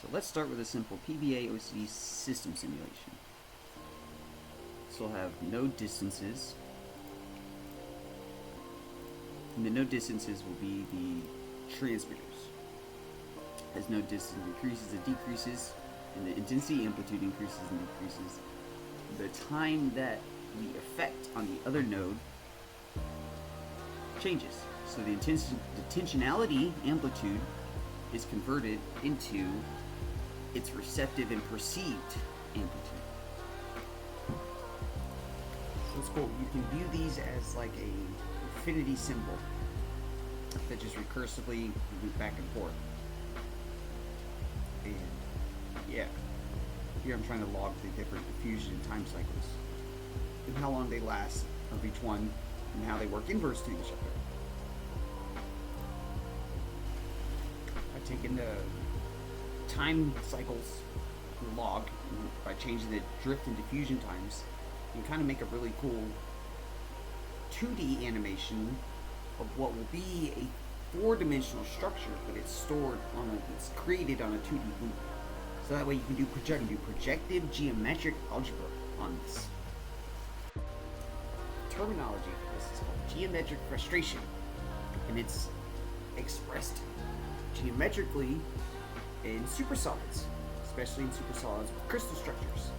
So let's start with a simple PBA OCD system simulation. So we'll have node distances, and the node distances will be the transmitters. As node distance increases, it decreases, and the intensity amplitude increases and decreases. The time that the effect on the other node changes. So the intentionality amplitude is converted into its receptive and perceived amplitude. So it's cool. You can view these as like a infinity symbol that just recursively loop back and forth. And yeah, here I'm trying to log the different diffusion time cycles and how long they last of each one and how they work inverse to each other. I've taken the time cycles log by changing the drift and diffusion times and kind of make a really cool 2D animation of what will be a 4-dimensional structure, but it's stored on it's created on a 2D loop. So that way you can do projective geometric algebra on this. Terminology for this is called geometric frustration, and it's expressed geometrically in supersolids, especially in supersolids with crystal structures.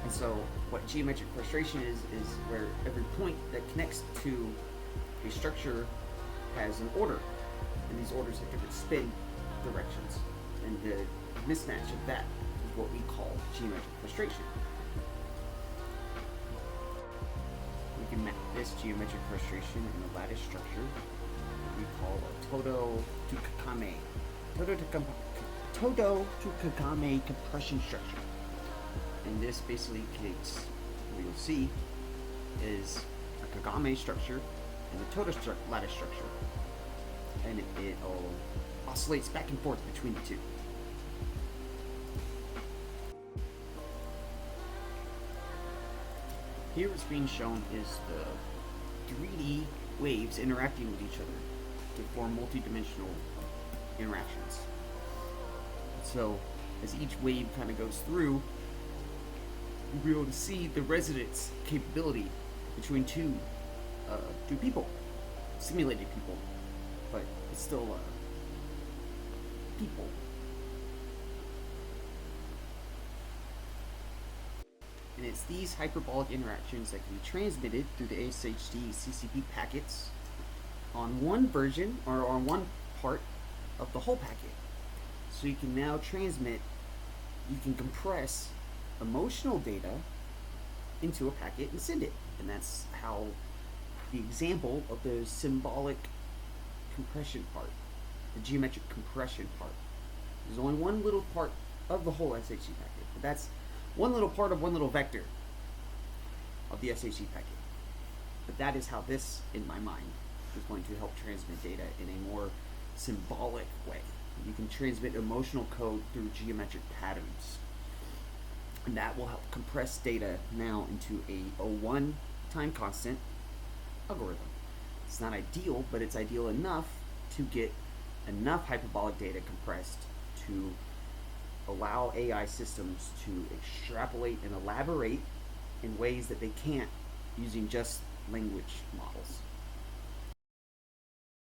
And so what geometric frustration is where every point that connects to a structure has an order, and these orders have different spin directions, and the mismatch of that is what we call geometric frustration. We can map this geometric frustration in a lattice structure that we call a Todo to Kagame compression structure. And this basically takes, what you'll see is a Kagame structure and a Todo lattice structure, and it oscillates back and forth between the two. Here what's being shown is the 3D waves interacting with each other to form multi-dimensional interactions. So as each wave kind of goes through, you'll be able to see the resonance capability between two people, simulated people, but it's still people. And it's these hyperbolic interactions that can be transmitted through the SHD-CCP packets on one version or on one part of the whole packet. So you can now transmit, you can compress emotional data into a packet and send it. And that's how the example of the symbolic compression part, the geometric compression part. There's only one little part of the whole SHD packet, but that's one little part of one little vector of the SHD packet. But that is how this, in my mind, is going to help transmit data in a more symbolic way. You can transmit emotional code through geometric patterns. And that will help compress data now into a 1 time constant algorithm. It's not ideal, but it's ideal enough to get enough hyperbolic data compressed to allow AI systems to extrapolate and elaborate in ways that they can't using just language models.